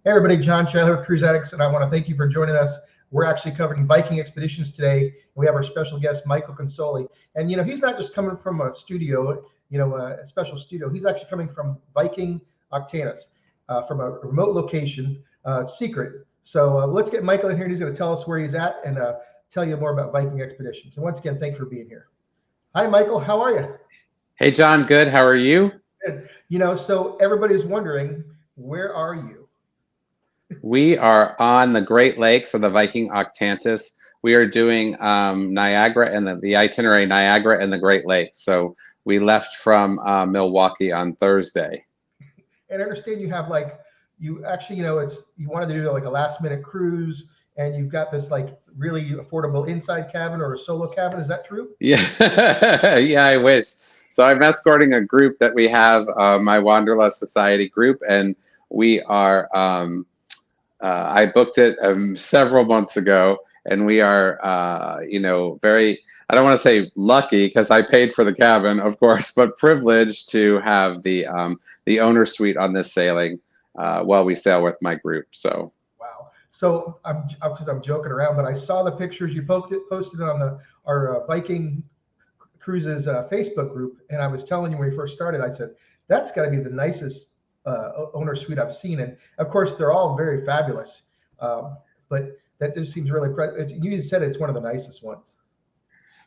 Hey everybody, John Chandler with Cruise Addicts, and I want to thank you for joining us. We're actually covering Viking Expeditions today. We have our special guest, Michael Consoli. And he's not just coming from a studio, a special studio. He's actually coming from Viking Octantis, from a remote location, secret. So let's get Michael in here. He's going to tell us where he's at and tell you more about Viking Expeditions. And once again, thanks for being here. Hi, Michael. How are you? Hey, John. Good. How are you? Good. So everybody's wondering, where are you? We are on the Great Lakes of the Viking Octantis. We are doing Niagara and the itinerary Niagara and the Great Lakes. So we left from Milwaukee on Thursday. And I understand you have you actually, you wanted to do like a last minute cruise, and you've got this really affordable inside cabin or a solo cabin. Is that true? Yeah, yeah, I wish. So I'm escorting a group that we have, my Wanderlust Society group, and we are, I booked it several months ago, and we are, very, I don't want to say lucky because I paid for the cabin, of course, but privileged to have the owner suite on this sailing while we sail with my group. So. Wow. So I'm joking around, but I saw the pictures you posted on our Viking Cruises Facebook group, and I was telling you when we first started, I said that's got to be the nicest owner suite I've seen, and of course they're all very fabulous, but that just seems really you said it's one of the nicest ones.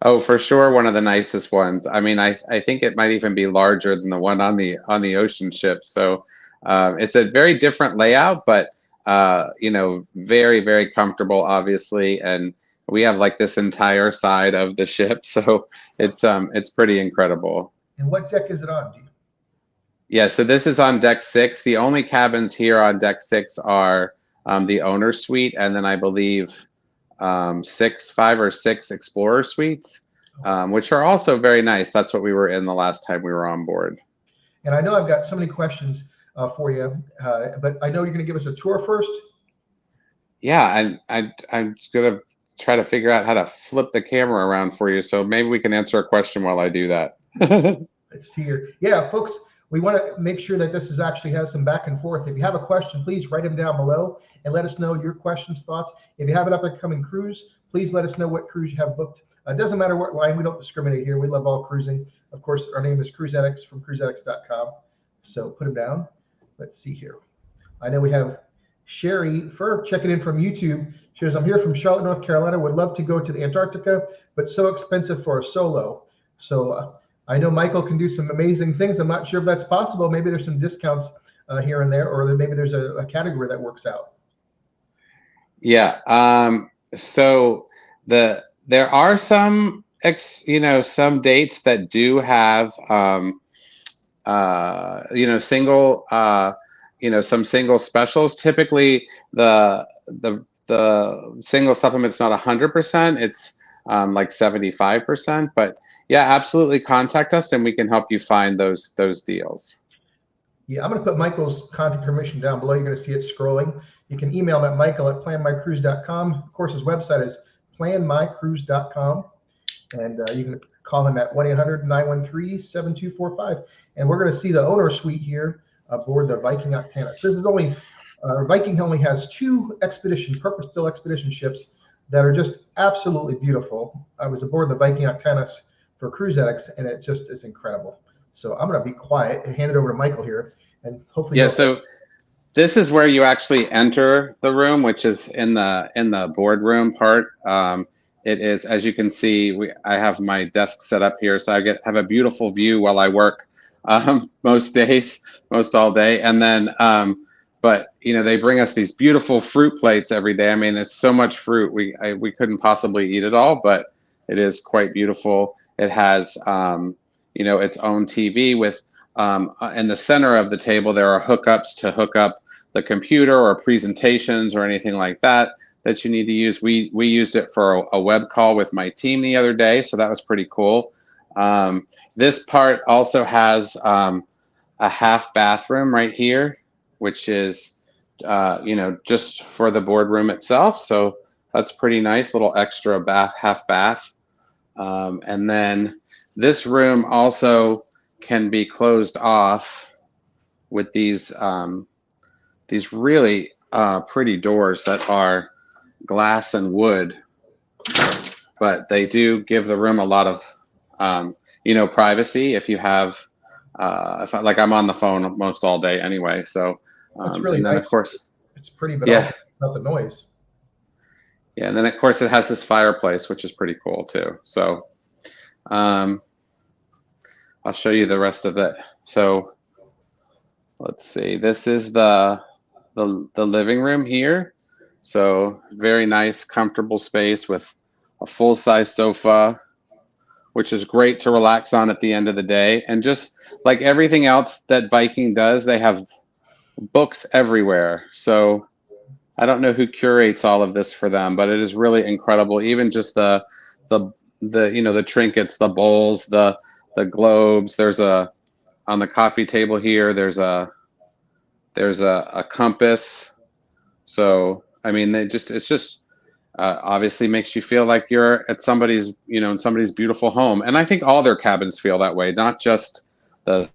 Oh, for sure, one of the nicest ones. I mean, I think it might even be larger than the one on the ocean ship. So it's a very different layout, but very, very comfortable, obviously, and we have this entire side of the ship, so it's pretty incredible. And what deck is it on? Yeah, so this is on deck 6. The only cabins here on deck 6 are the owner suite, and then I believe 5 or 6 explorer suites, which are also very nice. That's what we were in the last time we were on board. And I know I've got so many questions for you, but I know you're going to give us a tour first. Yeah, I'm just going to try to figure out how to flip the camera around for you, so maybe we can answer a question while I do that. Let's see here. Yeah, folks, we want to make sure that this actually has some back and forth. If you have a question, please write them down below and let us know your questions, thoughts. If you have an up-and-coming cruise, please let us know what cruise you have booked. It doesn't matter what line. We don't discriminate here. We love all cruising. Of course, our name is Cruise Addicts from cruiseaddicts.com. So put them down. Let's see here. I know we have Sherry Fur checking in from YouTube. She says, I'm here from Charlotte, North Carolina. Would love to go to the Antarctica, but so expensive for a solo. So I know Michael can do some amazing things. I'm not sure if that's possible. Maybe there's some discounts here and there, or maybe there's a category that works out. Yeah. So there are some some dates that do have single some single specials. Typically the single supplement's not 100%. It's like 75%, but yeah, absolutely contact us and we can help you find those deals. Yeah, I'm going to put Michael's contact information down below. You're going to see it scrolling. You can email him at michael@planmycruise.com. Of course, his website is planmycruise.com, and you can call him at 1-800-913-7245. And we're going to see the owner suite here aboard the Viking Octantis. This is Viking only has 2 purpose-built expedition ships that are just absolutely beautiful. I was aboard the Viking Octantis for Cruise Addicts, and it just is incredible. So I'm going to be quiet and hand it over to Michael here, and hopefully. Yeah. So this is where you actually enter the room, which is in the boardroom part. It is, as you can see, I have my desk set up here, so I have a beautiful view while I work most days, most all day, and then. But they bring us these beautiful fruit plates every day. I mean, it's so much fruit. We couldn't possibly eat it all, but it is quite beautiful. It has its own TV with in the center of the table there are hookups to hook up the computer or presentations or anything like that you need to use. We used it for a web call with my team the other day, so that was pretty cool. This part also has a half bathroom right here, which is, just for the boardroom itself. So that's pretty nice, little extra half bath. And then this room also can be closed off with these really pretty doors that are glass and wood, but they do give the room a lot of, privacy. If you have, like I'm on the phone most all day anyway, so That's really and then nice. of course, It's pretty, but yeah, also not the noise. yeah, and then of course it has this fireplace, which is pretty cool too. So I'll show you the rest of it. So let's see. This is the living room here. So very nice, comfortable space with a full-size sofa, which is great to relax on at the end of the day. And just like everything else that Viking does, they have books everywhere. So I don't know who curates all of this for them, but it is really incredible. Even just the trinkets, the bowls, the globes. There's on the coffee table here. There's a compass. So I mean, it's just obviously makes you feel like you're at somebody's, in somebody's beautiful home. And I think all their cabins feel that way, not just the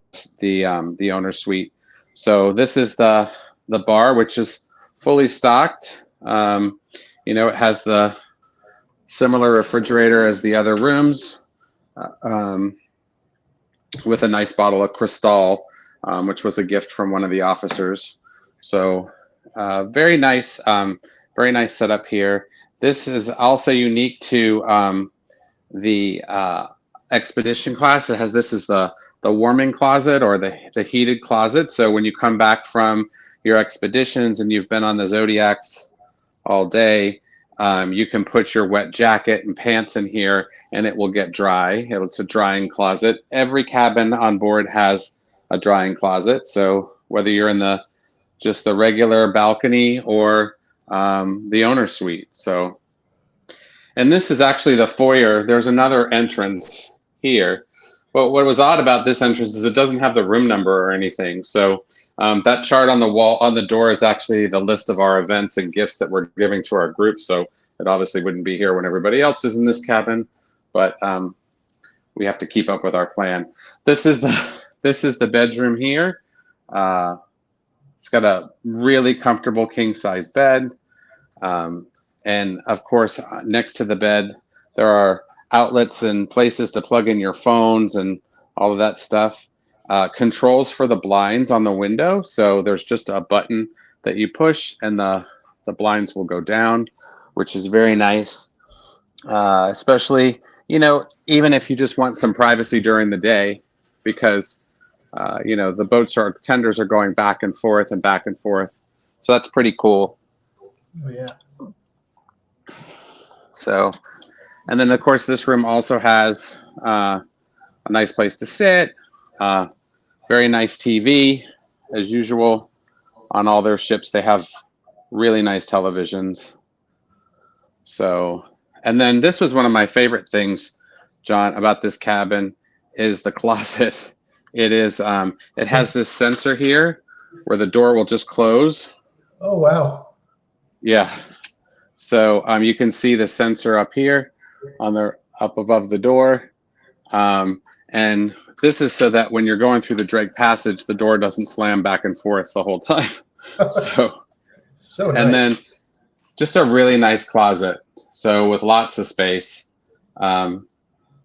owner's suite. So this is the bar, which is fully stocked. It has the similar refrigerator as the other rooms, with a nice bottle of Cristal, which was a gift from one of the officers. So very nice setup here. This is also unique to the Expedition class. This is the warming closet, or the heated closet. So when you come back from your expeditions and you've been on the Zodiacs all day, you can put your wet jacket and pants in here and it will get dry. It's a drying closet. Every cabin on board has a drying closet. So whether you're in just the regular balcony or the owner's suite. So, and this is actually the foyer. There's another entrance here. Well, what was odd about this entrance is it doesn't have the room number or anything. So that chart on the wall, on the door, is actually the list of our events and gifts that we're giving to our group. So it obviously wouldn't be here when everybody else is in this cabin, but we have to keep up with our plan. This is the bedroom here. It's got a really comfortable king-size bed. And of course, next to the bed, there are outlets and places to plug in your phones and all of that stuff. Controls for the blinds on the window. So there's just a button that you push and the blinds will go down, which is very nice. Especially, even if you just want some privacy during the day, because the tenders are going back and forth and back and forth. So that's pretty cool. Oh, yeah. So, and then of course this room also has a nice place to sit, very nice TV as usual. On all their ships they have really nice televisions. So, and then this was one of my favorite things, John, about this cabin is the closet. It has this sensor here where the door will just close. Oh, wow. Yeah. So you can see the sensor up here up above the door. And this is so that when you're going through the Drake Passage, the door doesn't slam back and forth the whole time. So nice. And then just a really nice closet. So with lots of space,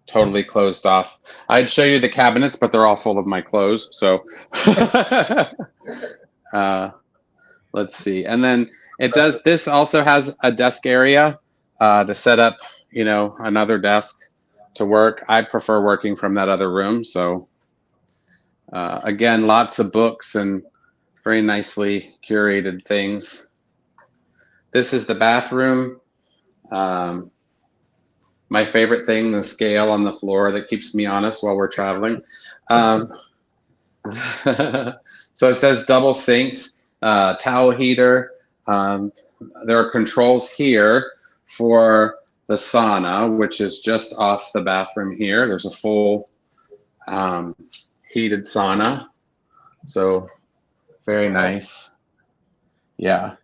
totally closed off. I'd show you the cabinets, but they're all full of my clothes. So let's see. And then this also has a desk area to set up, another desk to work. I prefer working from that other room. So again, lots of books and very nicely curated things. This is the bathroom. My favorite thing, the scale on the floor that keeps me honest while we're traveling. So it says double sinks, towel heater. There are controls here for the sauna, which is just off the bathroom here. There's a full heated sauna. So very nice. Yeah.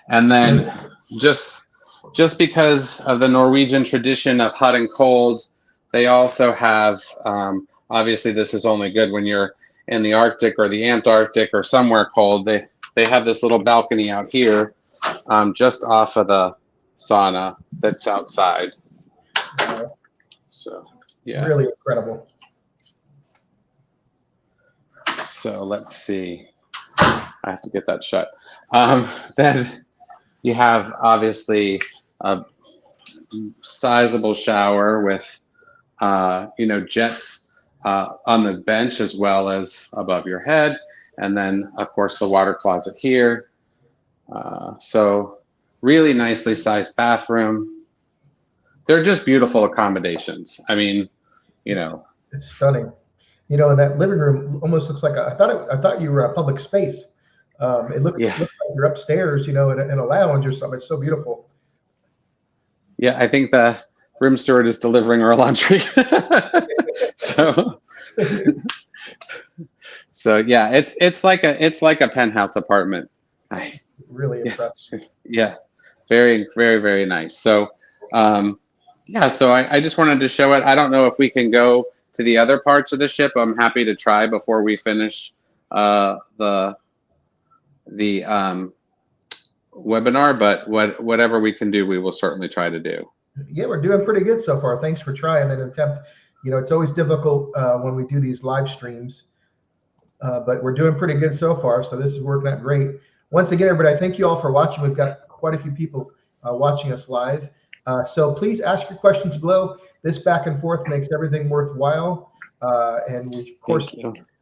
And then just because of the Norwegian tradition of hot and cold, they also have, obviously this is only good when you're in the Arctic or the Antarctic or somewhere cold. they have this little balcony out here, just off of the sauna that's outside. So, yeah. Really incredible. So let's see. I have to get that shut. Then you have obviously a sizable shower with, jets on the bench as well as above your head. And then, of course, the water closet here. So really nicely sized bathroom. They're just beautiful accommodations. I mean, It's stunning. And that living room almost looks like I thought you were a public space. It looks like you're upstairs, in a lounge or something. It's so beautiful. Yeah, I think the room steward is delivering our laundry. So yeah, it's like a penthouse apartment. Nice. Really impressive. Yeah, very, very, very nice. So so I just wanted to show it. I don't know if we can go to the other parts of the ship. I'm happy to try before we finish the webinar, but whatever we can do, we will certainly try to do. Yeah, we're doing pretty good so far. Thanks for trying that attempt. It's always difficult when we do these live streams, but we're doing pretty good so far. So this is working out great. Once again, everybody, I thank you all for watching. We've got quite a few people watching us live. So please ask your questions below. This back and forth makes everything worthwhile. And we, of course,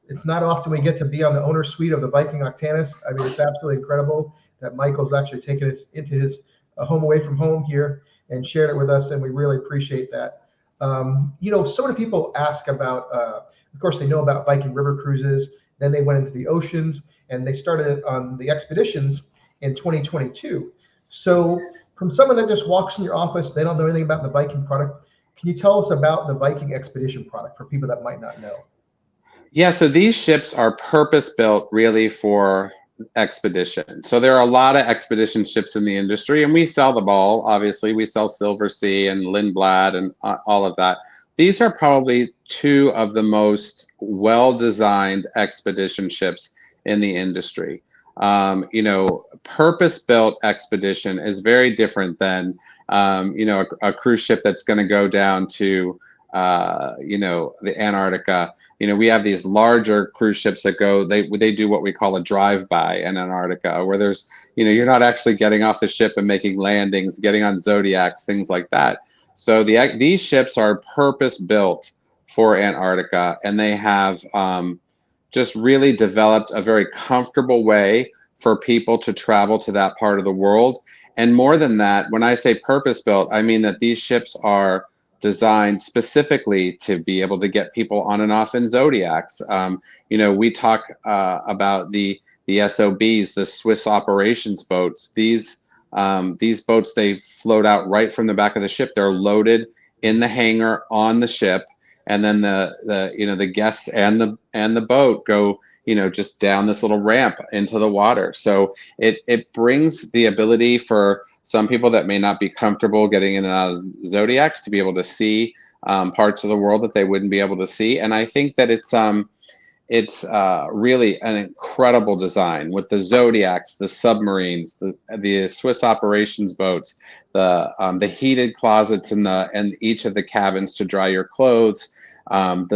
it's not often we get to be on the owner suite of the Viking Octantis. I mean, it's absolutely incredible that Michael's actually taken it into his home away from home here and shared it with us, and we really appreciate that. So many people ask about, of course, they know about Viking river cruises, then they went into the oceans, and they started on the expeditions in 2022. So from someone that just walks in your office, they don't know anything about the Viking product, can you tell us about the Viking Expedition product for people that might not know? Yeah, so these ships are purpose-built really for expedition. So there are a lot of expedition ships in the industry, and we sell them all. Obviously, we sell Silver Sea and Lindblad and all of that. These are probably two of the most well-designed expedition ships in the industry. Purpose-built expedition is very different than, a cruise ship that's going to go down to, the Antarctica. We have these larger cruise ships that go, they do what we call a drive-by in Antarctica, where there's, you're not actually getting off the ship and making landings, getting on Zodiacs, things like that. So these ships are purpose-built for Antarctica, and they have just really developed a very comfortable way for people to travel to that part of the world. And more than that, when I say purpose-built, I mean that these ships are designed specifically to be able to get people on and off in Zodiacs. We talk about the SOBs, the Swiss operations boats. These boats, they float out right from the back of the ship. They're loaded in the hangar on the ship, and then the guests and the boat go just down this little ramp into the water. So it brings the ability for some people that may not be comfortable getting in and out of Zodiacs to be able to see parts of the world that they wouldn't be able to see. And I think that it's really an incredible design with the Zodiacs, the submarines, the Swiss operations boats, the heated closets in each of the cabins to dry your clothes.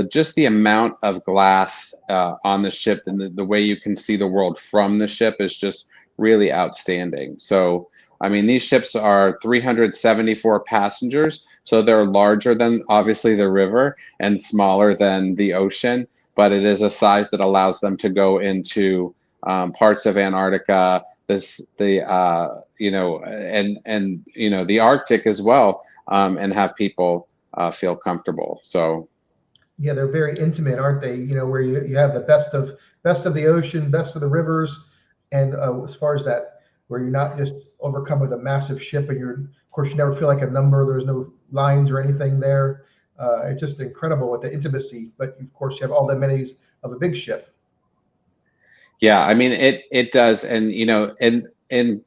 Just the amount of glass on the ship and the way you can see the world from the ship is just really outstanding. So, I mean, these ships are 374 passengers, so they're larger than obviously the river and smaller than the ocean, but it is a size that allows them to go into parts of Antarctica, the Arctic as well, and have people feel comfortable. So. Yeah, they're very intimate, aren't they? Where you have the best of the ocean, best of the rivers, and as far as that, where you're not just overcome with a massive ship, and of course, you never feel like a number. There's no lines or anything there. It's just incredible with the intimacy, but of course, you have all the amenities of a big ship. Yeah, I mean, it does, and in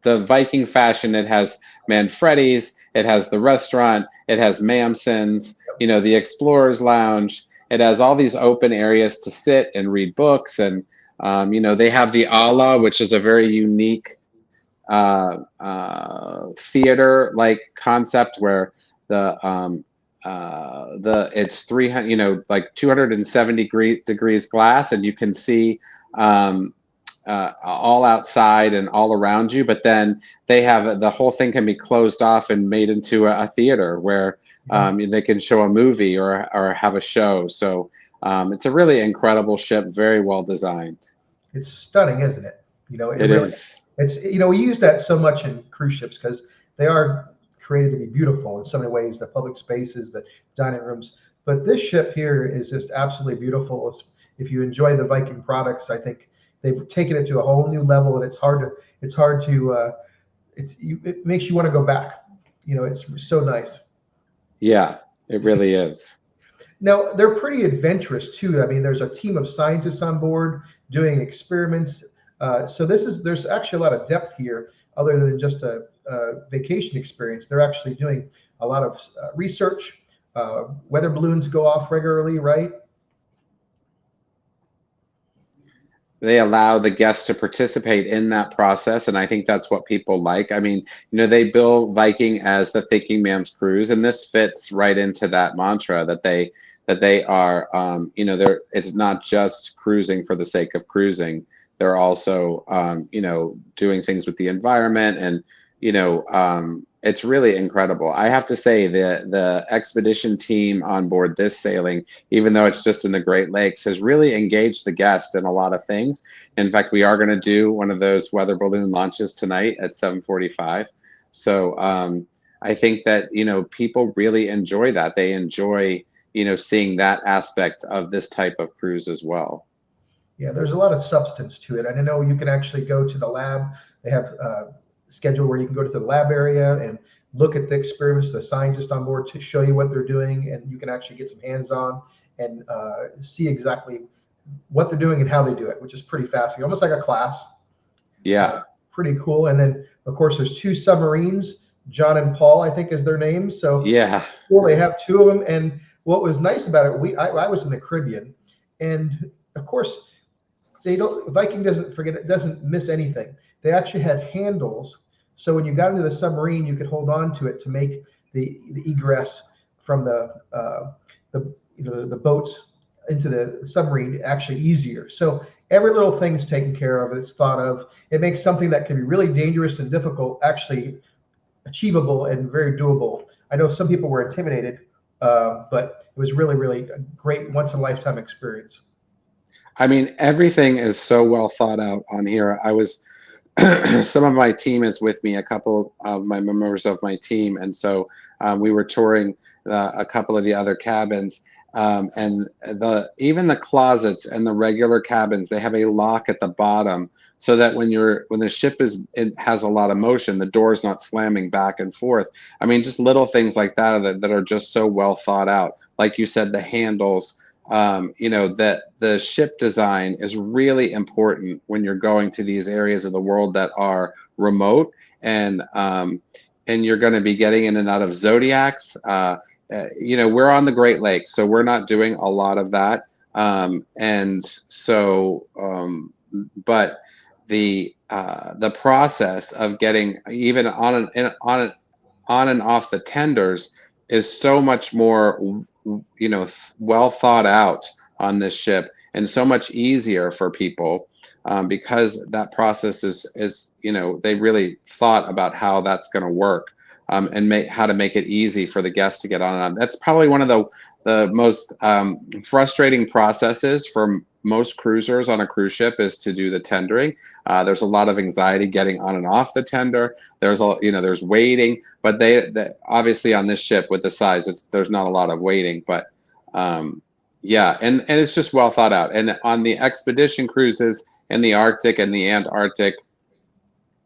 the Viking fashion, it has Manfredi's, it has the restaurant, it has Mamson's, the Explorer's Lounge. It has all these open areas to sit and read books, and They have the ala, which is a very unique theater-like concept where it's 300, like 270 degrees glass, and you can see all outside and all around you. But then they have the whole thing can be closed off and made into a theater where they can show a movie or have a show. So it's a really incredible ship, very well designed. It's stunning, isn't it? It really is. It's we use that so much in cruise ships because they are created to be beautiful in so many ways, the public spaces, the dining rooms. But this ship here is just absolutely beautiful. If you enjoy the Viking products, I think they've taken it to a whole new level, and it makes you want to go back. It's so nice. Yeah, it really is. Now, they're pretty adventurous too. I mean, there's a team of scientists on board doing experiments. So there's actually a lot of depth here, other than just a vacation experience. They're actually doing a lot of research. Weather balloons go off regularly, right? They allow the guests to participate in that process, and I think that's what people like. I mean, they bill Viking as the thinking man's cruise, and this fits right into that mantra that they are, it's not just cruising for the sake of cruising. They're also, doing things with the environment, and it's really incredible. I have to say the expedition team on board this sailing, even though it's just in the Great Lakes, has really engaged the guest in a lot of things. In fact, we are going to do one of those weather balloon launches tonight at 7:45. So I think that people really enjoy that. They enjoy seeing that aspect of this type of cruise as well. Yeah, there's a lot of substance to it. And I know you can actually go to the lab. They have a schedule where you can go to the lab area and look at the experiments, the scientists on board to show you what they're doing. And you can actually get some hands-on and see exactly what they're doing and how they do it, which is pretty fascinating, almost like a class. Yeah. Pretty cool. And then, of course, there's two submarines, John and Paul, I think is their names. So yeah, cool. They have two of them. And what was nice about it, I was in the Caribbean, and of course, Viking doesn't miss anything. They actually had handles, so when you got into the submarine, you could hold on to it to make the egress from the boats into the submarine actually easier. So every little thing's taken care of. It's thought of. It makes something that can be really dangerous and difficult actually achievable and very doable. I know some people were intimidated, but it was really, really a great once-in-a-lifetime experience. I mean, everything is so well thought out on here. I was, some of my team is with me, a couple of my members of my team. And so we were touring a couple of the other cabins, and even the closets and the regular cabins, they have a lock at the bottom so that when the ship has a lot of motion, the door's not slamming back and forth. I mean, just little things like that are just so well thought out. Like you said, the handles, that the ship design is really important when you're going to these areas of the world that are remote, and you're going to be getting in and out of zodiacs. We're on the Great Lakes, so we're not doing a lot of that. But the process of getting even on and off the tenders is so much more well thought out on this ship, and so much easier for people because that process is they really thought about how that's going to work, and how to make it easy for the guests to get on and on. That's probably one of the most frustrating processes for most cruisers on a cruise ship, is to do the tendering. There's a lot of anxiety getting on and off the tender. There's waiting, but they obviously on this ship with the size, there's not a lot of waiting, but yeah, and it's just well thought out. And on the expedition cruises in the Arctic and the Antarctic,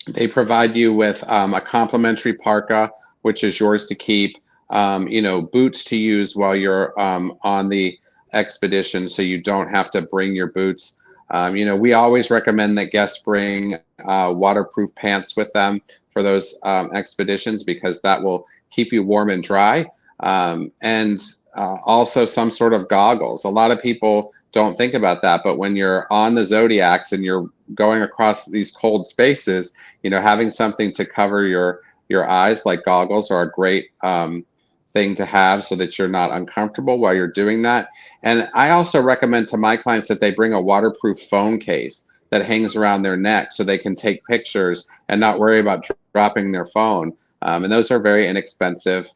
they provide you with a complimentary parka, which is yours to keep, boots to use while you're on the expedition, so you don't have to bring your boots. We always recommend that guests bring waterproof pants with them for those expeditions, because that will keep you warm and dry. And also some sort of goggles. A lot of people don't think about that. But when you're on the Zodiacs and you're going across these cold spaces, having something to cover your eyes like goggles are a great thing to have so that you're not uncomfortable while you're doing that. And I also recommend to my clients that they bring a waterproof phone case that hangs around their neck so they can take pictures and not worry about dropping their phone. And those are very inexpensive.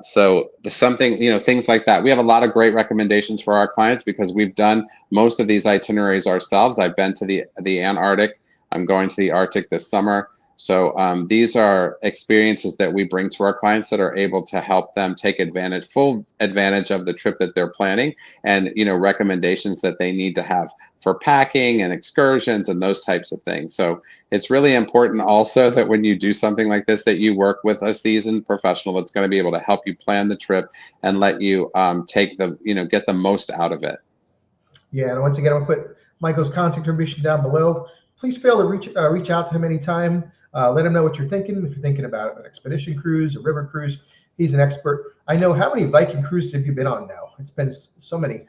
So things like that. We have a lot of great recommendations for our clients because we've done most of these itineraries ourselves. I've been to the Antarctic. I'm going to the Arctic this summer. So these are experiences that we bring to our clients that are able to help them take full advantage of the trip that they're planning, and recommendations that they need to have for packing and excursions and those types of things. So it's really important also that when you do something like this, that you work with a seasoned professional that's going to be able to help you plan the trip and let you get the most out of it. Yeah, and once again, I'll put Michael's contact information down below. Please feel to reach out to him anytime. Let him know what you're thinking. If you're thinking about an expedition cruise, a river cruise, he's an expert. I know, how many Viking cruises have you been on now? It's been so many.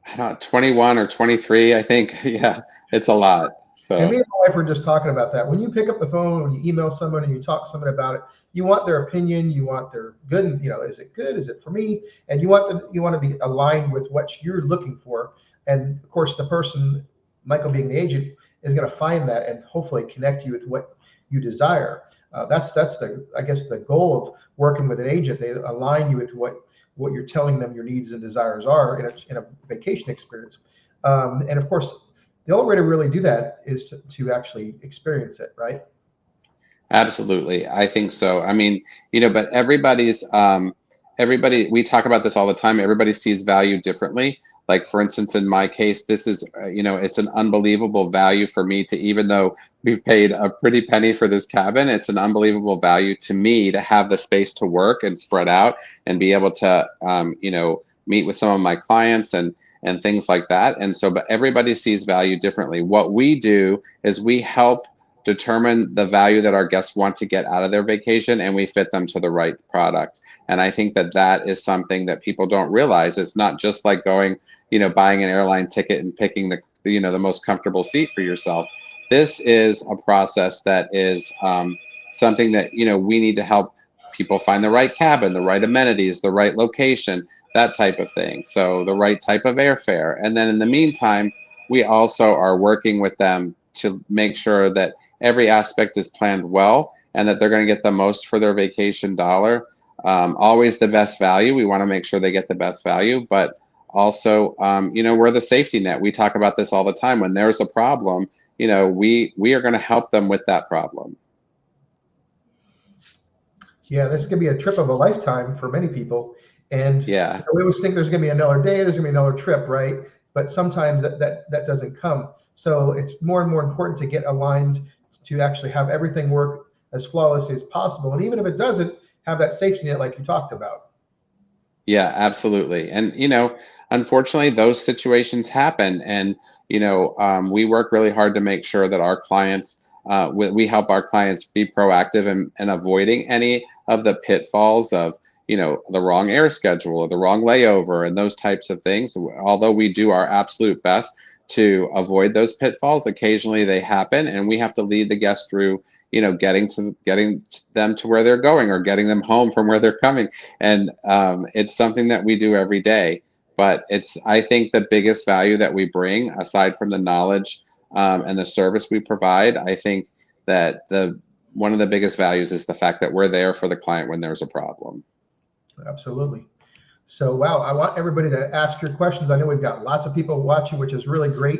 I don't know, 21 or 23, I think. Yeah, it's a lot. So. And me and my wife were just talking about that. When you pick up the phone, when you email someone and you talk to someone about it, you want their opinion, you want their good, is it good? Is it for me? And you want to be aligned with what you're looking for. And of course, the person, Michael being the agent, is going to find that and hopefully connect you with what you desire. That's the goal of working with an agent. They align you with what you're telling them your needs and desires are in a vacation experience. And of course, the only way to really do that is to actually experience it, right? Absolutely. I think so. I mean, but everybody, we talk about this all the time. Everybody sees value differently. Like, for instance, in my case, this is, it's an unbelievable value for me to, even though we've paid a pretty penny for this cabin, it's an unbelievable value to me to have the space to work and spread out and be able to, meet with some of my clients and things like that. And so, but everybody sees value differently. What we do is we help determine the value that our guests want to get out of their vacation, and we fit them to the right product. And I think that is something that people don't realize. It's not just like going, buying an airline ticket and picking the most comfortable seat for yourself. This is a process that is something that, we need to help people find the right cabin, the right amenities, the right location, that type of thing. So the right type of airfare. And then in the meantime, we also are working with them to make sure that every aspect is planned well and that they're going to get the most for their vacation dollar. Always the best value. We want to make sure they get the best value, but also, we're the safety net. We talk about this all the time. When there's a problem, we are going to help them with that problem. Yeah, this could be a trip of a lifetime for many people. And yeah, we always think there's going to be another day, there's going to be another trip, right? But sometimes that doesn't come. So it's more and more important to get aligned to actually have everything work as flawlessly as possible. And even if it doesn't, have that safety net like you talked about. Yeah, absolutely. And, unfortunately, those situations happen. And, we work really hard to make sure that our clients, we help our clients be proactive in avoiding any of the pitfalls of, the wrong air schedule or the wrong layover and those types of things. Although we do our absolute best to avoid those pitfalls, occasionally they happen, and we have to lead the guests through, getting them to where they're going or getting them home from where they're coming. And it's something that we do every day. But I think the biggest value that we bring, aside from the knowledge and the service we provide, I think that one of the biggest values is the fact that we're there for the client when there's a problem. Absolutely. So, wow, I want everybody to ask your questions. I know we've got lots of people watching, which is really great.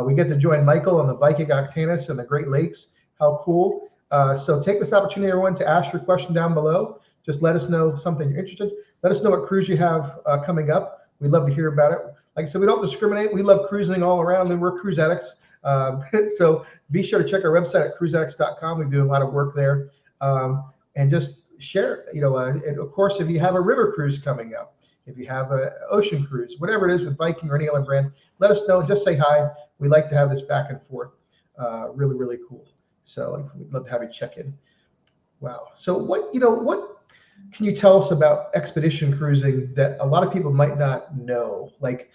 We get to join Michael on the Viking Octantis and the Great Lakes. How cool. So take this opportunity, everyone, to ask your question down below. Just let us know something you're interested in. Let us know what cruise you have coming up. We'd love to hear about it. Like I said, we don't discriminate. We love cruising all around, and we're cruise addicts. So be sure to check our website at cruiseaddicts.com. We do a lot of work there. And just share, and of course, if you have a river cruise coming up, if you have an ocean cruise, whatever it is with Viking or any other brand, let us know. Just say hi. We like to have this back and forth. Really, really cool. So we'd love to have you check in. Wow. So what can you tell us about expedition cruising that a lot of people might not know? Like,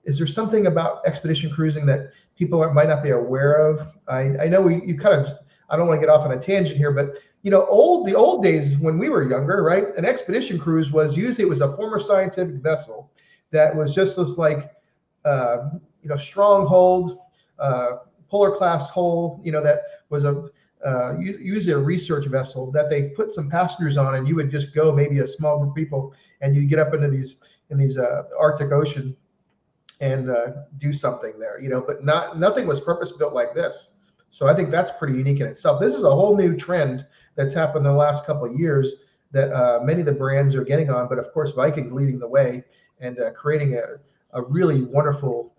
is there something about expedition cruising that people might not be aware of? I know you kind of, I don't want to get off on a tangent here, but you know, the old days when we were younger, right? An expedition cruise was usually, it was a former scientific vessel that was just this like, you know, stronghold, polar class hull, you know, that was usually a research vessel that they put some passengers on, and you would just go, maybe a small group of people, and you get up into these Arctic Ocean and do something there, you know. But nothing was purpose built like this. So I think that's pretty unique in itself. This is a whole new trend that's happened in the last couple of years that many of the brands are getting on. But of course, Viking's leading the way and creating a really wonderful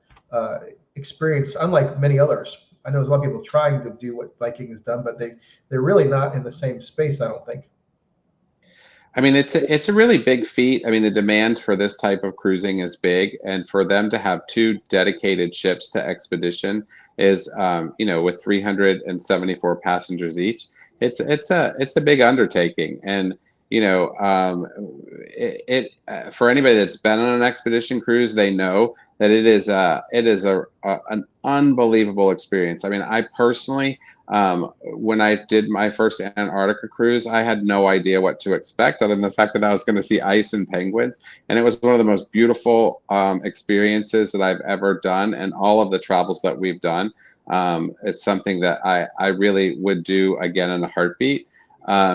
experience, unlike many others. I know there's a lot of people trying to do what Viking has done, but they're really not in the same space, I don't think. I mean, it's a really big feat. I mean, the demand for this type of cruising is big, and for them to have two dedicated ships to expedition is, you know, with 374 passengers each, it's a big undertaking. And you know, for anybody that's been on an expedition cruise, they know that it is an unbelievable experience. I mean, I personally, when I did my first Antarctica cruise, I had no idea what to expect other than the fact that I was going to see ice and penguins. And it was one of the most beautiful experiences that I've ever done. And all of the travels that we've done, it's something that I really would do again in a heartbeat.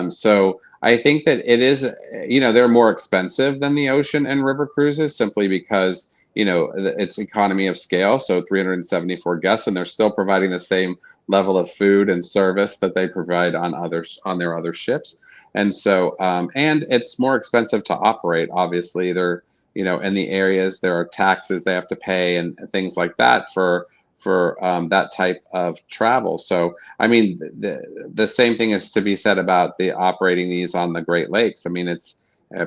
So I think that it is, you know, they're more expensive than the ocean and river cruises simply because, you know, it's economy of scale. So 374 guests, and they're still providing the same level of food and service that they provide on their other ships. And so, and it's more expensive to operate. Obviously, they're, you know, in the areas, there are taxes they have to pay and things like that for that type of travel. So, I mean, the same thing is to be said about the operating these on the Great Lakes. I mean, it's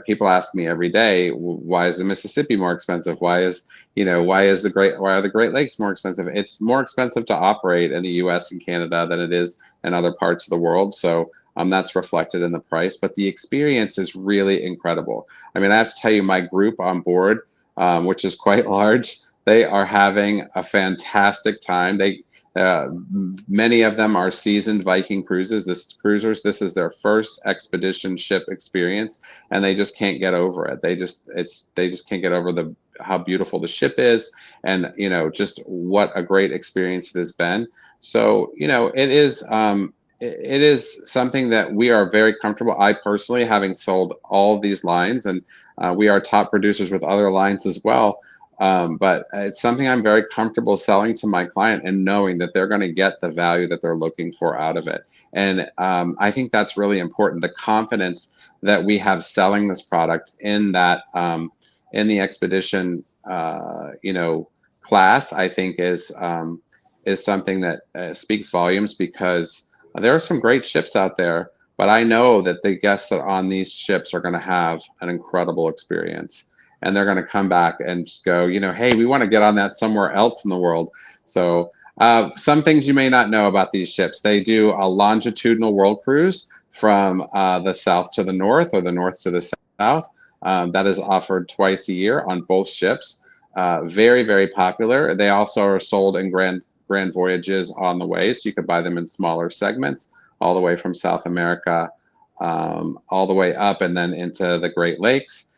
people ask me every day, why is the Mississippi more expensive? Why are the Great Lakes more expensive? It's more expensive to operate in the U.S. and Canada than it is in other parts of the world. So that's reflected in the price, but the experience is really incredible. I mean, I have to tell you, my group on board, which is quite large, they are having a fantastic time. Many of them are seasoned Viking cruisers. This is their first expedition ship experience, and they just can't get over it. They just can't get over how beautiful the ship is, and you know, just what a great experience it has been. So you know, it is something that we are very comfortable. I personally, having sold all of these lines, and we are top producers with other lines as well. But it's something I'm very comfortable selling to my client and knowing that they're going to get the value that they're looking for out of it. And I think that's really important. The confidence that we have selling this product in that in the expedition, you know, class, I think is something that speaks volumes, because there are some great ships out there, but I know that the guests that are on these ships are going to have an incredible experience. And they're going to come back and just go, you know, hey, we want to get on that somewhere else in the world. So some things you may not know about these ships. They do a longitudinal world cruise from the south to the north, or the north to the south. That is offered twice a year on both ships. Very, very popular. They also are sold in grand voyages on the way. So you could buy them in smaller segments, all the way from South America, all the way up and then into the Great Lakes.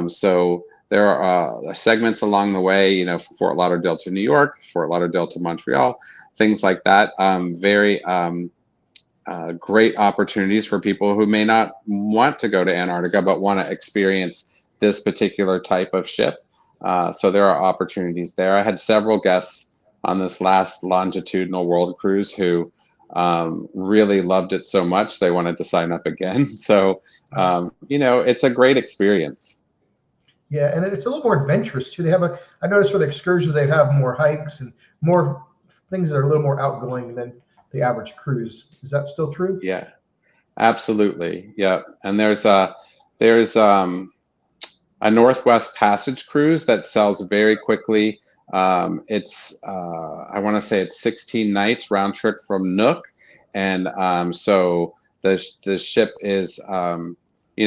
So there are segments along the way, you know, from Fort Lauderdale to New York, Fort Lauderdale to Montreal, things like that. Very great opportunities for people who may not want to go to Antarctica, but want to experience this particular type of ship. So there are opportunities there. I had several guests on this last longitudinal world cruise who really loved it so much they wanted to sign up again. So, you know, it's a great experience. Yeah, and it's a little more adventurous too. I noticed for the excursions, they have more hikes and more things that are a little more outgoing than the average cruise. Is that still true? Yeah, absolutely. Yeah. And there's a Northwest Passage cruise that sells very quickly. It's I want to say it's 16 nights round trip from Nook, and so the ship is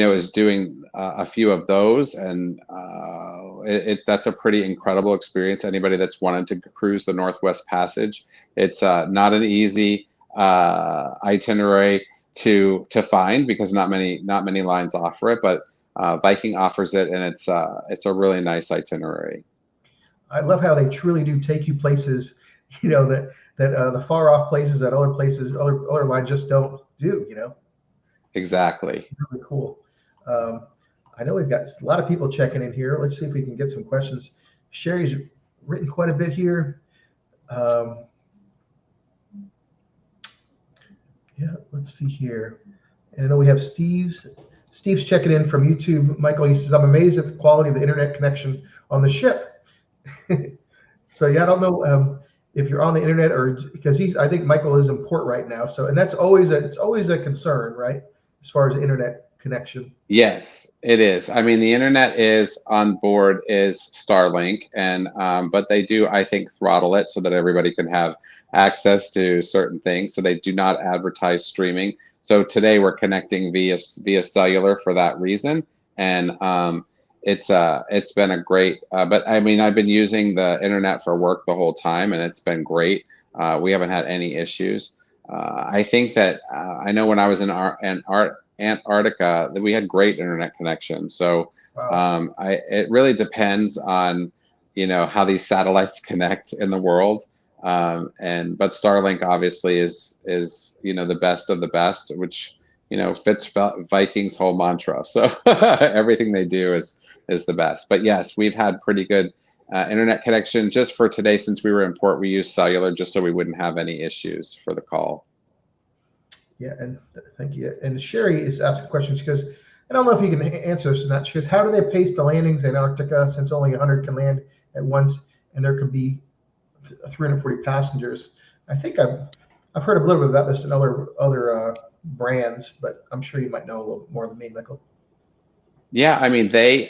is doing a few of those, and that's a pretty incredible experience. Anybody that's wanted to cruise the Northwest Passage, it's not an easy itinerary to find, because not many lines offer it, but Viking offers it, and it's a really nice itinerary. I love how they truly do take you places, that the far off places that other lines just don't do. Exactly. Really cool. I know we've got a lot of people checking in here. Let's see if we can get some questions. Sherry's written quite a bit here. Yeah, let's see here. And I know we have Steve's checking in from YouTube. Michael, he says, I'm amazed at the quality of the internet connection on the ship. So yeah, I don't know if you're on the internet, or because I think Michael is in port right now. So, and that's always a concern, right? As far as the internet connection. Yes, it is. I mean, the internet is on board is Starlink, and but they do, I think, throttle it so that everybody can have access to certain things. So they do not advertise streaming. So today we're connecting via cellular for that reason, and it's been a great. But I mean, I've been using the internet for work the whole time, and it's been great. We haven't had any issues. I think that I know when I was in Antarctica that we had great internet connection. So Wow. it really depends on how these satellites connect in the world. But Starlink obviously is the best of the best, which fits Viking's whole mantra. So everything they do is the best. But yes, we've had pretty good internet connection. Just for today, since we were in port, we used cellular just so we wouldn't have any issues for the call. Yeah, and thank you. And Sherry is asking questions. She goes, I don't know if you can answer this or not. She goes, how do they pace the landings in Antarctica, since only 100 can land at once and there could be 340 passengers? I think I've heard a little bit about this in other brands, but I'm sure you might know a little more than me, Michael. Yeah, I mean, they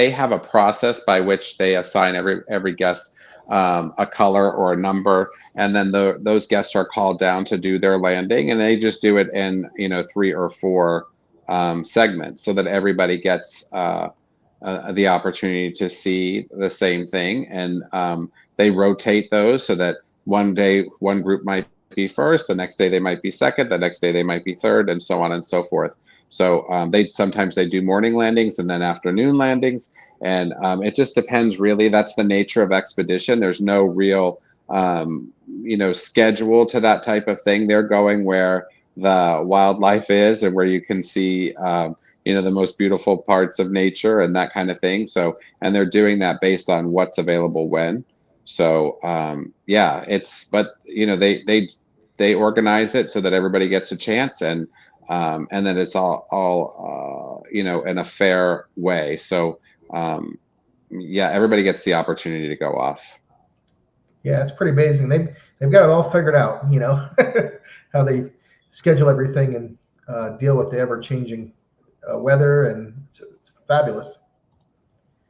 have a process by which they assign every guest a color or a number, and then those guests are called down to do their landing, and they just do it in 3 or 4 segments, so that everybody gets the opportunity to see the same thing, and they rotate those so that one day one group might be first, the next day they might be second, the next day they might be third, and so on and so forth. So sometimes they do morning landings and then afternoon landings, and it just depends really. That's the nature of expedition. There's no real schedule to that type of thing. They're going where the wildlife is and where you can see the most beautiful parts of nature and that kind of thing. So, and they're doing that based on what's available when. So yeah, but they organize it so that everybody gets a chance, and then it's all in a fair way. So yeah, everybody gets the opportunity to go off. Yeah, it's pretty amazing. They've got it all figured out, how they schedule everything and deal with the ever-changing weather, and it's fabulous.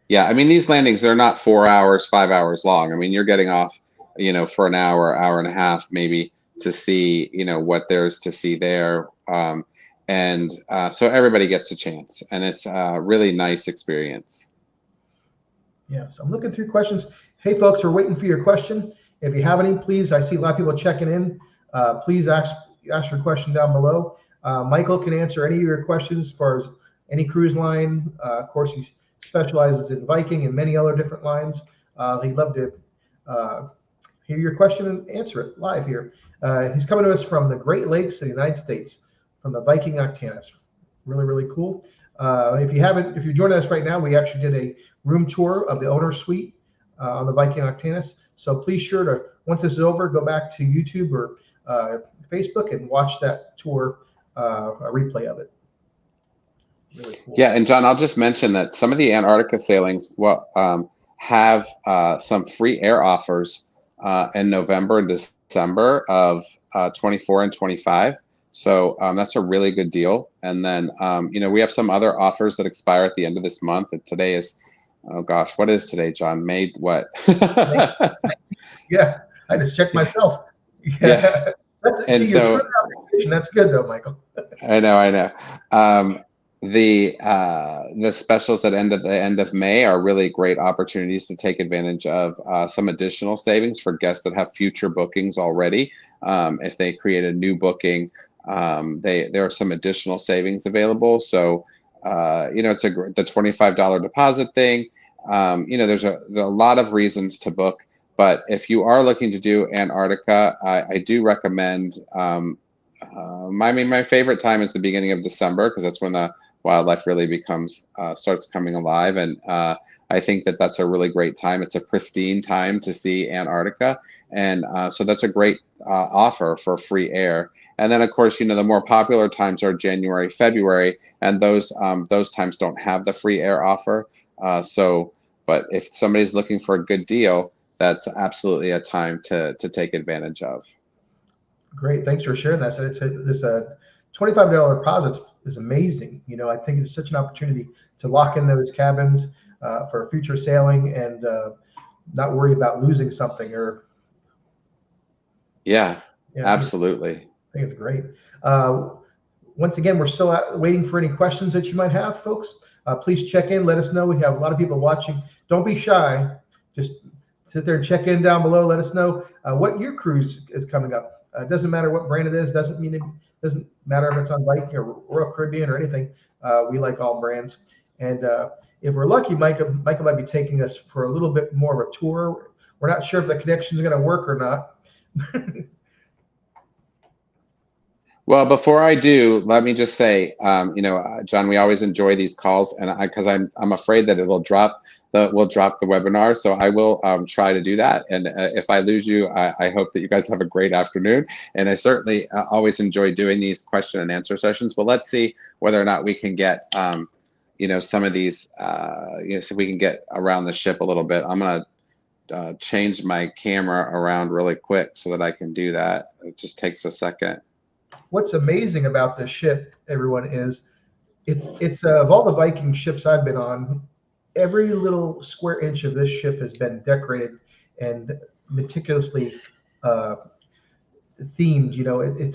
Yeah, I mean, these landings, they're not 4 hours, 5 hours long. I mean, you're getting off, for an hour, hour and a half, maybe, to see, what there's to see there. So everybody gets a chance, and it's a really nice experience. Yeah, so I'm looking through questions. Hey, folks, we're waiting for your question. If you have any, please, I see a lot of people checking in. Please ask your question down below. Michael can answer any of your questions as far as any cruise line. Of course, he specializes in Viking and many other different lines. He'd love to hear your question and answer it live here. He's coming to us from the Great Lakes of the United States, from the Viking Octantis. Really, really cool. If you're joining us right now, we actually did a room tour of the owner's suite on the Viking Octantis. So please sure to, once this is over, go back to YouTube or Facebook and watch that tour, a replay of it. Really cool. Yeah, and John, I'll just mention that some of the Antarctica sailings have some free air offers in November and December of 24 and 25. So that's a really good deal. And then, we have some other offers that expire at the end of this month. And today is, oh gosh, what is today, John? May what? Yeah, I just checked myself. Yeah. That's good though, Michael. I know. The specials that end at the end of May are really great opportunities to take advantage of some additional savings for guests that have future bookings already. If they create a new booking, there are some additional savings available. So it's the $25 deposit thing. There's a lot of reasons to book, but if you are looking to do Antarctica, I do recommend. My favorite time is the beginning of December, because that's when the wildlife really starts coming alive, and I think that that's a really great time. It's a pristine time to see Antarctica, and so that's a great offer for free air. And then, of course, the more popular times are January, February, and those times don't have the free air offer. But if somebody's looking for a good deal, that's absolutely a time to take advantage of. Great, thanks for sharing that. So this $25 deposit is amazing. I think it's such an opportunity to lock in those cabins for future sailing and not worry about losing something or. Yeah, absolutely. I think it's great. Once again, we're still waiting for any questions that you might have, folks. Please check in. Let us know. We have a lot of people watching. Don't be shy. Just sit there and check in down below. Let us know what your cruise is coming up. It doesn't matter what brand it is. Doesn't matter if it's on Viking or Royal Caribbean or anything. We like all brands. And if we're lucky, Michael might be taking us for a little bit more of a tour. We're not sure if the connection is going to work or not. Well, before I do, let me just say, John, we always enjoy these calls, and because I'm afraid that we'll drop the webinar, so I will try to do that. And if I lose you, I hope that you guys have a great afternoon. And I certainly always enjoy doing these question and answer sessions. But let's see whether or not we can get, some of these, so we can get around the ship a little bit. I'm gonna change my camera around really quick so that I can do that. It just takes a second. What's amazing about this ship, everyone, is it's of all the Viking ships I've been on, every little square inch of this ship has been decorated and meticulously themed.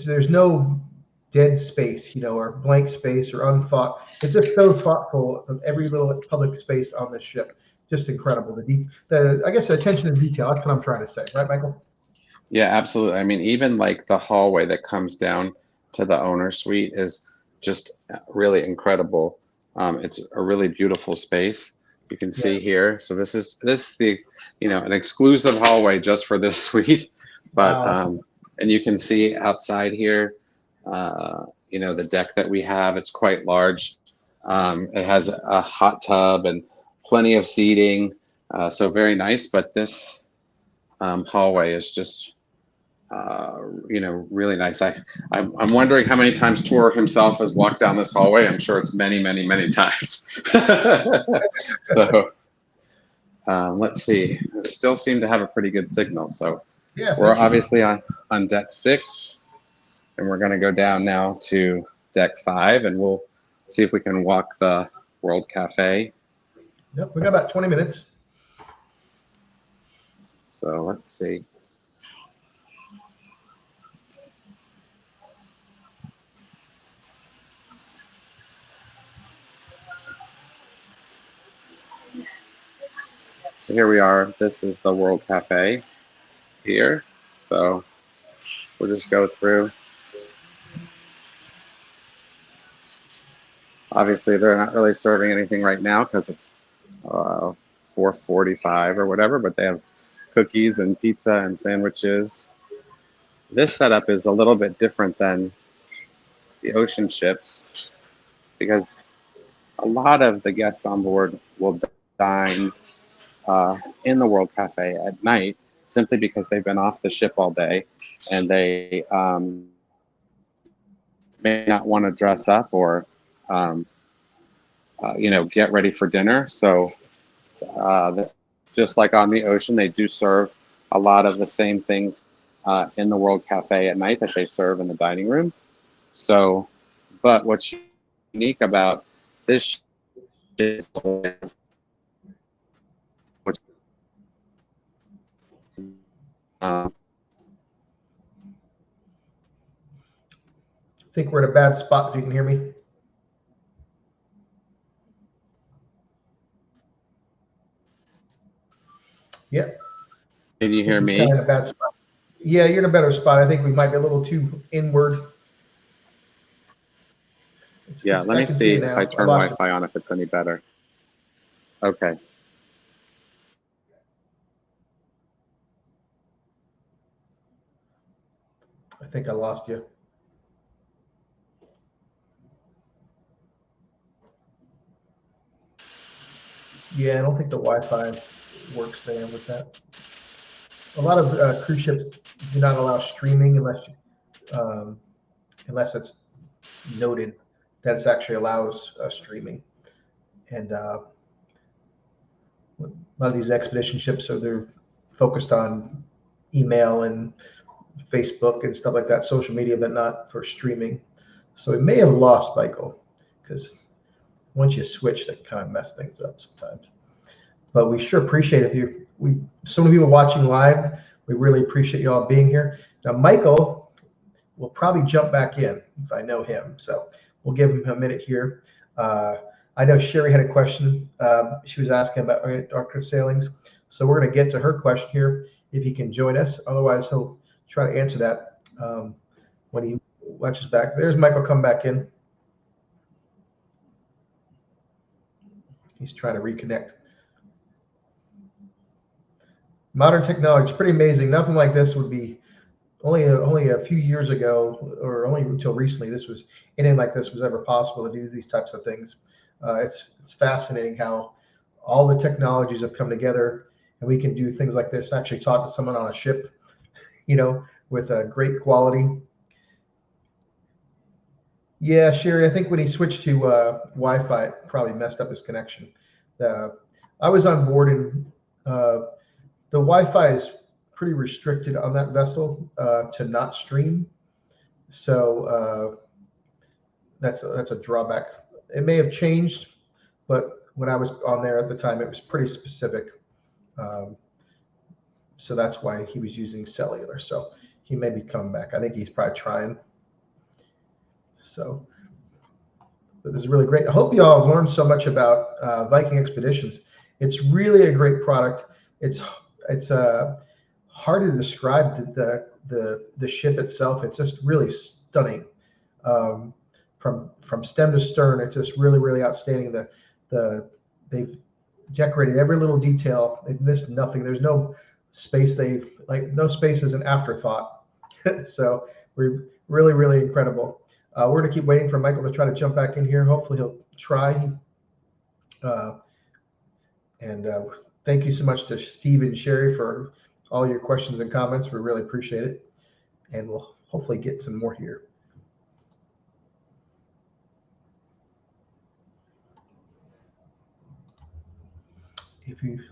There's no dead space, or blank space or unthought. It's just so thoughtful of every little public space on this ship. Just incredible. I guess the attention to detail. That's what I'm trying to say, right, Michael? Yeah, absolutely. I mean, even like the hallway that comes down to the owner suite is just really incredible. It's a really beautiful space. You can see here. So this is the an exclusive hallway just for this suite. But Wow. And you can see outside here, the deck that we have. It's quite large. It has a hot tub and plenty of seating. So very nice. But this hallway is just really nice. I'm wondering how many times Tor himself has walked down this hallway. I'm sure it's many, many, many times. So let's see. We still seem to have a pretty good signal. So yeah, we're obviously on deck 6, and we're going to go down now to deck 5, and we'll see if we can walk the World Cafe. Yep, we got about 20 minutes. So let's see. So here we are. This is the World Cafe here. So we'll just go through. Obviously, they're not really serving anything right now because it's 4:45 or whatever, but they have cookies and pizza and sandwiches. This setup is a little bit different than the ocean ships because a lot of the guests on board will dine in the World Cafe at night simply because they've been off the ship all day and they may not want to dress up or get ready for dinner. So just like on the ocean, they do serve a lot of the same things in the World Cafe at night that they serve in the dining room. So, but what's unique about this is I think we're in a bad spot if you can hear me. Yeah. Can you hear He's me? kind of in a bad spot. Yeah, you're in a better spot. I think we might be a little too inward. Yeah, let I me can see you if I now. I turn lost you. Wi-Fi on, if it's any better. Okay. I think I lost you. Yeah, I don't think the Wi-Fi works there with that. A lot of cruise ships do not allow streaming unless it's noted that it actually allows streaming. And a lot of these expedition ships they're focused on email and Facebook and stuff like that, social media, but not for streaming. So we may have lost Michael because once you switch, that kind of mess things up sometimes. But we sure appreciate so many people watching live. We really appreciate you all being here. Now, Michael will probably jump back in if I know him. So we'll give him a minute here. I know Sherry had a question. She was asking about Arctic sailings. So we're going to get to her question here if he can join us. Otherwise, he'll try to answer that when he watches back. There's Michael come back in. He's trying to reconnect. Modern technology is pretty amazing. Nothing like this would be only a few years ago, or only until recently, anything like this was ever possible to do these types of things. It's fascinating how all the technologies have come together, and we can do things like this. Actually, talk to someone on a ship, with a great quality. Yeah, Sherry, I think when he switched to Wi-Fi, it probably messed up his connection. I was on board, and the Wi-Fi is pretty restricted on that vessel to not stream. So that's a drawback. It may have changed, but when I was on there at the time, it was pretty specific. So that's why he was using cellular. So he may be coming back. I think he's probably trying. So, but this is really great. I hope you all have learned so much about Viking Expeditions. It's really a great product. It's hard to describe the ship itself. It's just really stunning, from stem to stern. It's just really, really outstanding. They've decorated every little detail. They've missed nothing. There's no space. No space is an afterthought. So we're really, really incredible. We're gonna keep waiting for Michael to try to jump back in here. Hopefully he'll try. Thank you so much to Steve and Sherry for all your questions and comments. We really appreciate it. And we'll hopefully get some more here.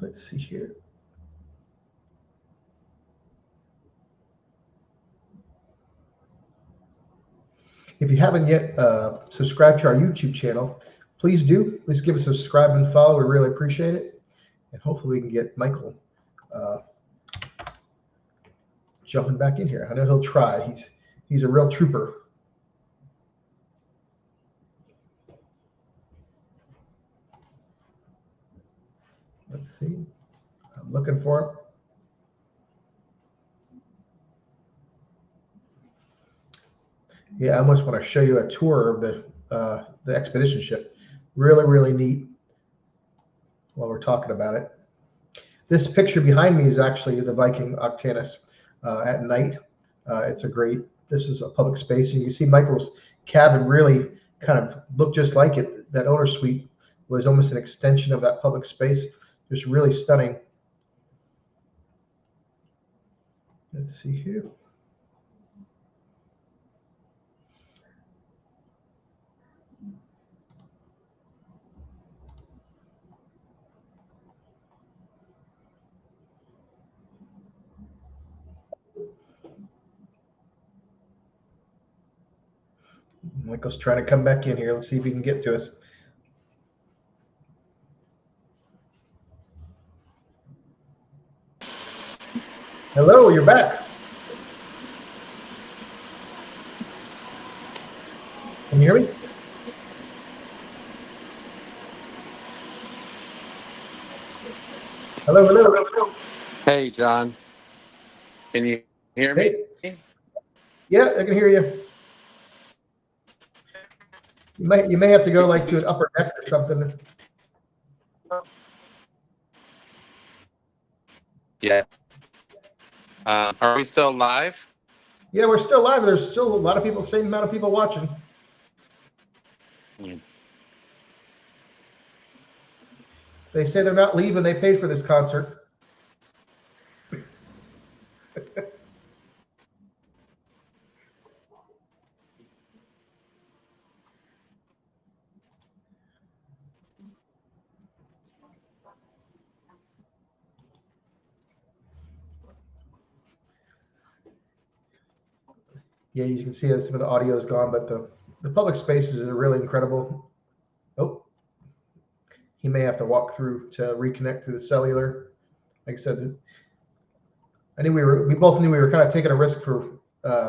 Let's see here. If you haven't yet subscribed to our YouTube channel, please do. Please give us a subscribe and follow. We really appreciate it. And hopefully we can get Michael jumping back in here. I know he'll try. He's a real trooper. Let's see. I'm looking for him. Yeah, I almost want to show you a tour of the expedition ship. Really, really neat. While we're talking about it, this picture behind me is actually the Viking Octantis at night. This is a public space, and you see Michael's cabin really kind of looked just like it. That owner suite was almost an extension of that public space. Just really stunning. Let's see here. Michael's trying to come back in here. Let's see if he can get to us. Hello, you're back. Can you hear me? Hello, hello. Hey, John. Can you hear me? Hey, yeah, I can hear you. You may have to go like to an upper deck or something. Yeah. Are we still live? Yeah, we're still live. There's still a lot of people, same amount of people watching. They say they're not leaving. They paid for this concert. Yeah, you can see that some of the audio is gone, but the public spaces are really incredible. Oh, he may have to walk through to reconnect to the cellular. Like I said, I knew we both knew we were kind of taking a risk for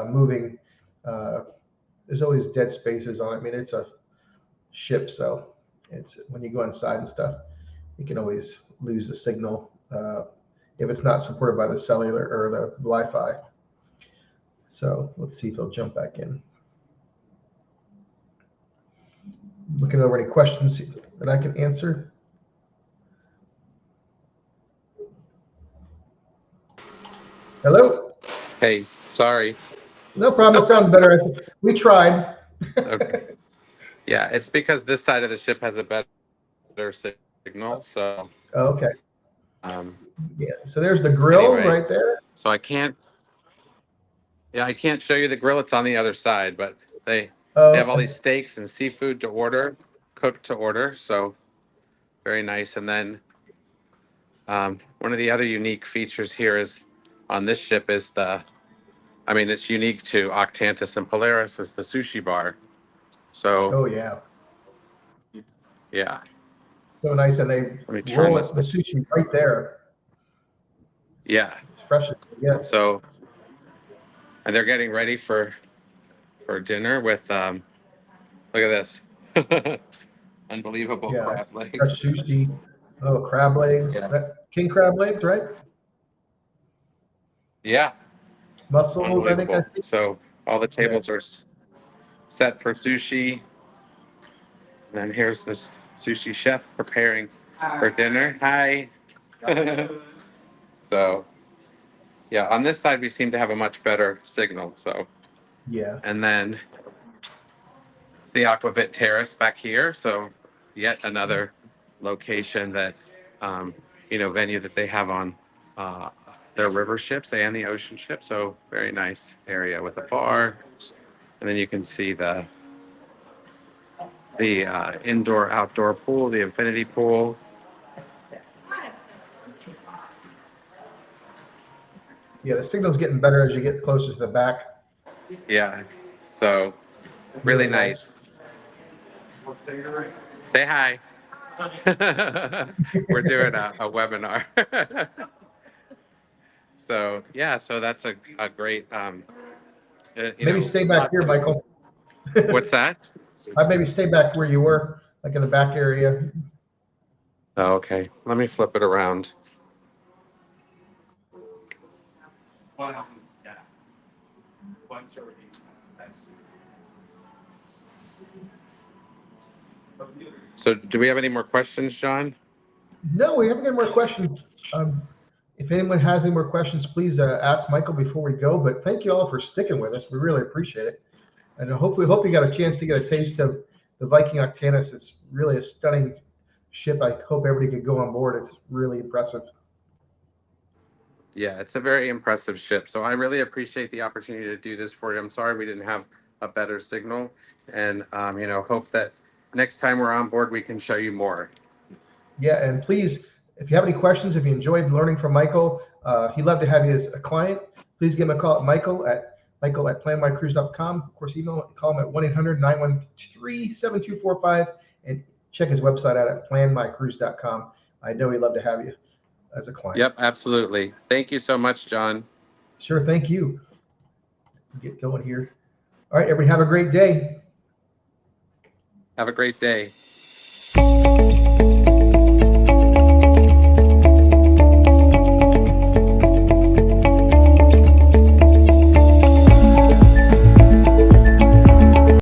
moving. There's always dead spaces on it. I mean, it's a ship, so it's when you go inside and stuff, you can always lose the signal if it's not supported by the cellular or the Wi-Fi. So let's see if he'll jump back in. Looking over any questions that I can answer. Hello? Hey, sorry. No problem. It sounds better. We tried. Okay. Yeah, it's because this side of the ship has a better signal. So, Okay. um, Yeah. So there's the grill anyway, right there. so I can't show you the grill. It's on the other side, but they have all Okay. these steaks and seafood to order, cooked to order. So very nice. And then one of the other unique features here is on this ship is it's unique to Octantis and Polaris is the sushi bar. So Oh yeah. yeah, So nice, and they let me turn roll this. it the sushi right there. Yeah. It's fresh. Yeah. So, and they're getting ready for dinner with look at this, unbelievable Yeah. crab Fresh legs. sushi. Oh, crab legs. Yeah. King crab legs, right? Yeah, Mussels, I think I unbelievable. see. So all the Yeah. tables are set for sushi. And then here's this sushi chef preparing for dinner. Hi. So yeah, on this side we seem to have a much better signal. So Yeah. and then it's the Aquavit Terrace back here. So yet another location that venue that they have on uh, their river ships and the ocean ship. So very nice area with a bar, and then you can see the indoor outdoor pool, the infinity pool. Yeah. The signal's getting better as you get closer to the back. Yeah, so really nice. Say hi. We're doing a webinar. So yeah, so that's a great Maybe stay back here, Michael. What's that? I'd maybe stay back where you were, like in the back area. Oh, okay, let me flip it around. So do we have any more questions, John? No, we haven't got more questions. If anyone has any more questions, please ask Michael before we go. But thank you all for sticking with us. We really appreciate it. And I hope you got a chance to get a taste of the Viking Octantis. It's really a stunning ship. I hope everybody could go on board. It's really impressive. Yeah, it's a very impressive ship. So I really appreciate the opportunity to do this for you. I'm sorry we didn't have a better signal, and hope that next time we're on board we can show you more. Yeah, and please, if you have any questions, if you enjoyed learning from Michael, he'd love to have you as a client. Please give him a call at Michael at planmycruise.com. Of course, call him at 1-800-913-7245 and check his website out at planmycruise.com. I know he'd love to have you as a client. Yep, absolutely. Thank you so much, John. Sure, thank you. Get going here. All right, everybody, have a great day. Have a great day.